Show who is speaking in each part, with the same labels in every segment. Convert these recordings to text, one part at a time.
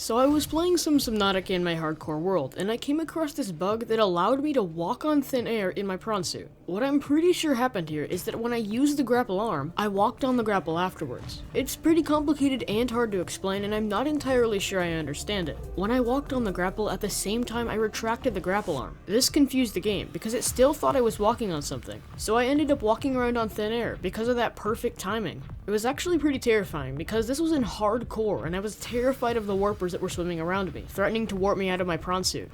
Speaker 1: So I was playing some Subnautica in my hardcore world, and I came across this bug that allowed me to walk on thin air in my prawn suit. What I'm pretty sure happened here is that when I used the grapple arm, I walked on the grapple afterwards. It's pretty complicated and hard to explain, and I'm not entirely sure I understand it. When I walked on the grapple, at the same time I retracted the grapple arm. This confused the game, because it still thought I was walking on something. So I ended up walking around on thin air, because of that perfect timing. It was actually pretty terrifying, because this was in hardcore, and I was terrified of the warpers that were swimming around me, threatening to warp me out of my prawn suit.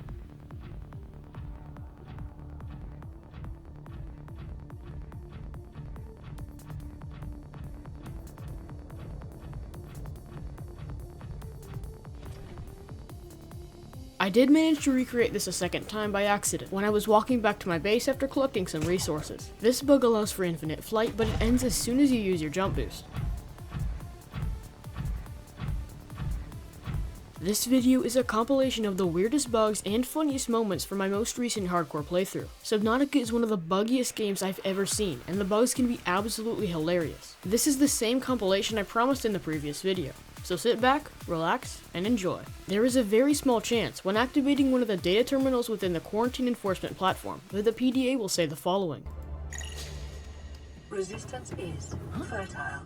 Speaker 1: I did manage to recreate this a second time by accident, when I was walking back to my base after collecting some resources. This bug allows for infinite flight, but it ends as soon as you use your jump boost. This video is a compilation of the weirdest bugs and funniest moments from my most recent hardcore playthrough. Subnautica is one of the buggiest games I've ever seen, and the bugs can be absolutely hilarious. This is the same compilation I promised in the previous video, so sit back, relax, and enjoy. There is a very small chance, when activating one of the data terminals within the quarantine enforcement platform, that the PDA will say the following.
Speaker 2: Resistance is fertile.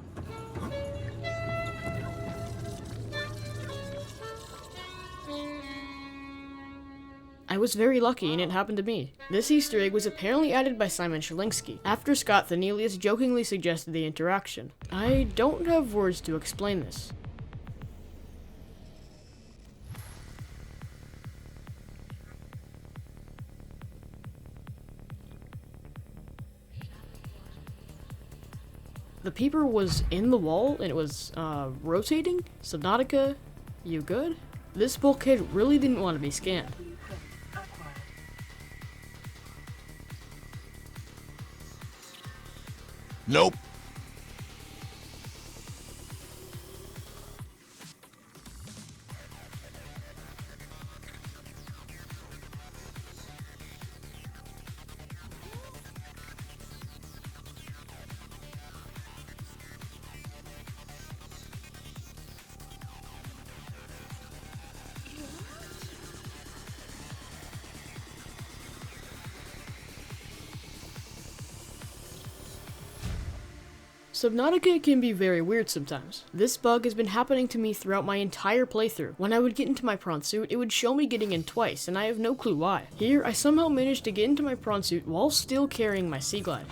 Speaker 1: I was very lucky and it happened to me. This Easter egg was apparently added by Chylinski, after Scott Thanelius jokingly suggested the interaction. I don't have words to explain this. The peeper was in the wall and it was rotating. Subnautica, you good? This bulkhead really didn't want to be scanned.
Speaker 3: Nope.
Speaker 1: Subnautica can be very weird sometimes. This bug has been happening to me throughout my entire playthrough. When I would get into my prawn suit, it would show me getting in twice, and I have no clue why. Here, I somehow managed to get into my prawn suit while still carrying my sea glide.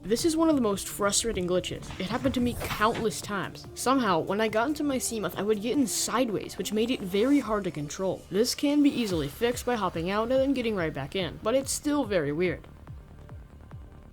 Speaker 1: This is one of the most frustrating glitches. It happened to me countless times. Somehow, when I got into my seamoth, I would get in sideways, which made it very hard to control. This can be easily fixed by hopping out and then getting right back in, but it's still very weird.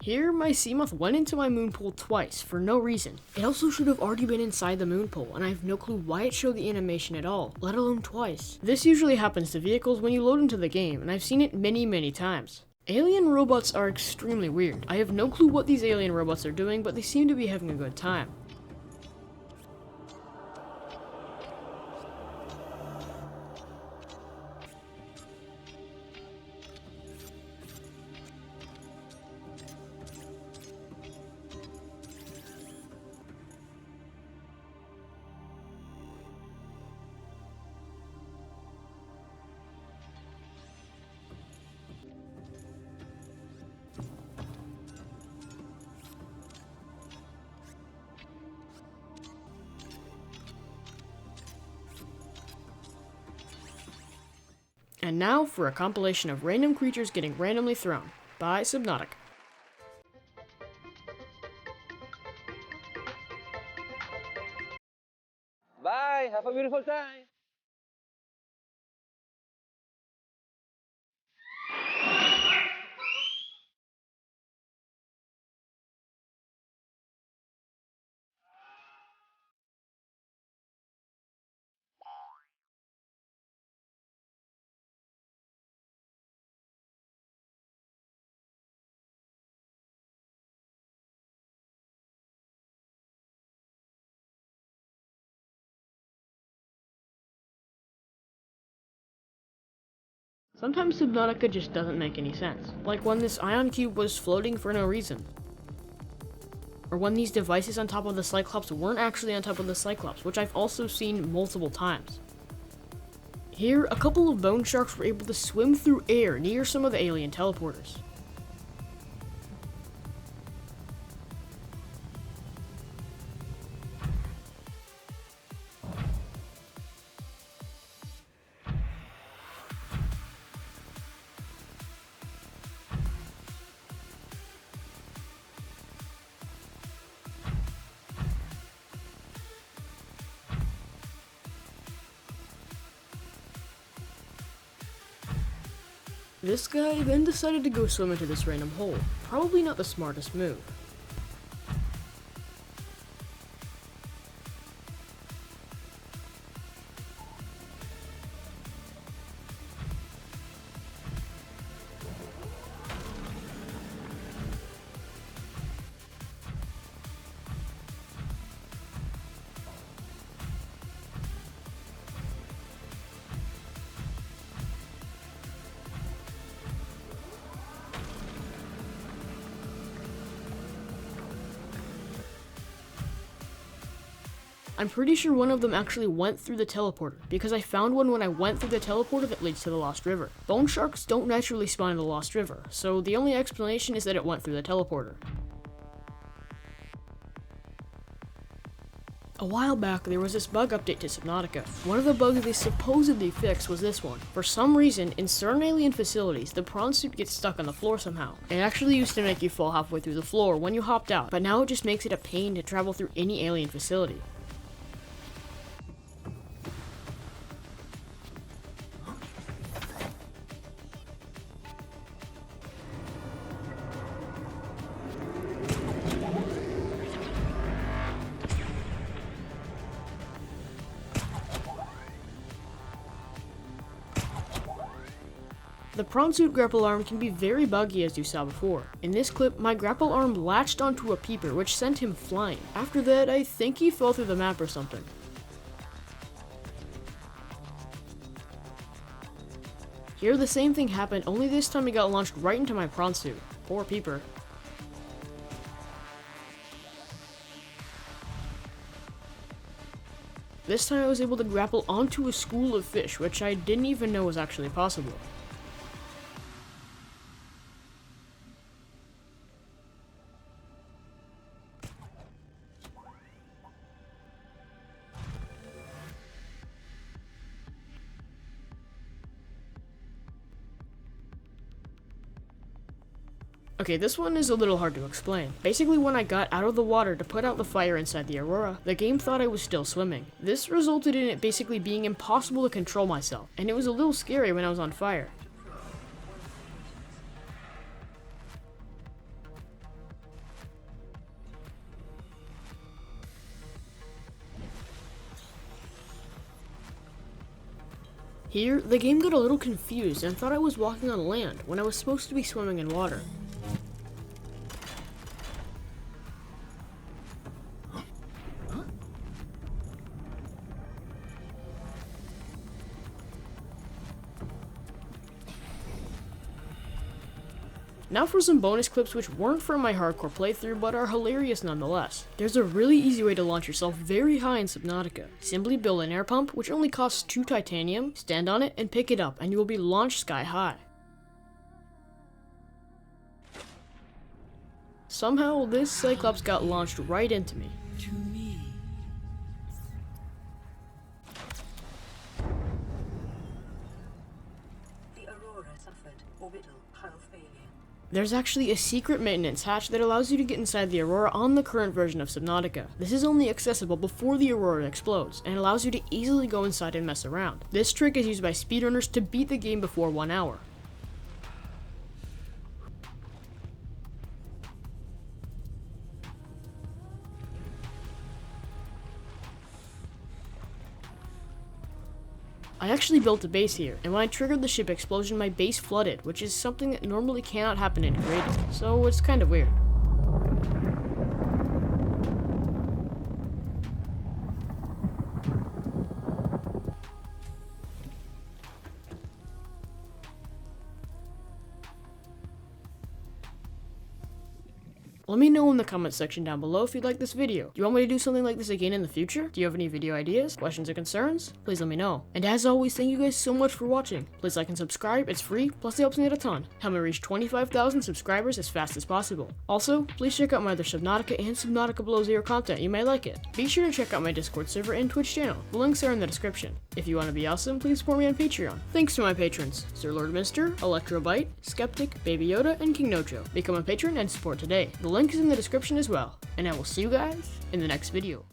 Speaker 1: Here, my seamoth went into my moon pool twice, for no reason. It also should have already been inside the moon pool, and I have no clue why it showed the animation at all, let alone twice. This usually happens to vehicles when you load into the game, and I've seen it many times. Alien robots are extremely weird. I have no clue what these alien robots are doing, but they seem to be having a good time. And now for a compilation of random creatures getting randomly thrown, by Subnautica.
Speaker 4: Bye, have a beautiful time.
Speaker 1: Sometimes Subnautica just doesn't make any sense, like when this ion cube was floating for no reason. or when these devices on top of the Cyclops weren't actually on top of the Cyclops, which I've also seen multiple times. Here, a couple of bone sharks were able to swim through air near some of the alien teleporters. This guy then decided to go swim into this random hole. Probably not the smartest move. I'm pretty sure one of them actually went through the teleporter, because I found one when I went through the teleporter that leads to the Lost River. Bone sharks don't naturally spawn in the Lost River, so the only explanation is that it went through the teleporter. A while back, there was this bug update to Subnautica. One of the bugs they supposedly fixed was this one. For some reason, in certain alien facilities, the prawn suit gets stuck on the floor somehow. It actually used to make you fall halfway through the floor when you hopped out, but now it just makes it a pain to travel through any alien facility. The prawn suit grapple arm can be very buggy, as you saw before. In this clip, my grapple arm latched onto a peeper which sent him flying. After that, I think he fell through the map or something. Here the same thing happened, only this time he got launched right into my prawn suit. Poor peeper. This time I was able to grapple onto a school of fish, which I didn't even know was actually possible. Okay, this one is a little hard to explain. Basically, when I got out of the water to put out the fire inside the Aurora, the game thought I was still swimming. This resulted in it basically being impossible to control myself, and it was a little scary when I was on fire. Here, the game got a little confused and thought I was walking on land when I was supposed to be swimming in water. Now for some bonus clips which weren't from my hardcore playthrough but are hilarious nonetheless. There's a really easy way to launch yourself very high in Subnautica. Simply build an air pump which only costs 2 titanium, stand on it and pick it up and you will be launched sky high. Somehow this Cyclops got launched right into me.
Speaker 2: The Aurora suffered orbital hull failure.
Speaker 1: There's actually a secret maintenance hatch that allows you to get inside the Aurora on the current version of Subnautica. This is only accessible before the Aurora explodes, and allows you to easily go inside and mess around. This trick is used by speedrunners to beat the game before 1 hour. I actually built a base here, and when I triggered the ship explosion, my base flooded, which is something that normally cannot happen in creative, so it's kind of weird. Let me know in the comment section down below if you'd like this video. Do you want me to do something like this again in the future? Do you have any video ideas, questions, or concerns? Please let me know. And as always, thank you guys so much for watching. Please like and subscribe, it's free, plus it helps me out a ton. Help me reach 25,000 subscribers as fast as possible. Also, please check out my other Subnautica and Subnautica Below Zero content, you may like it. Be sure to check out my Discord server and Twitch channel, the links are in the description. If you want to be awesome, please support me on Patreon. Thanks to my patrons, Sir Lord Mister, Electrobite, Skeptic, Baby Yoda, and King Nojo. Become a patron and support today. The link is in the description as well. And I will see you guys in the next video.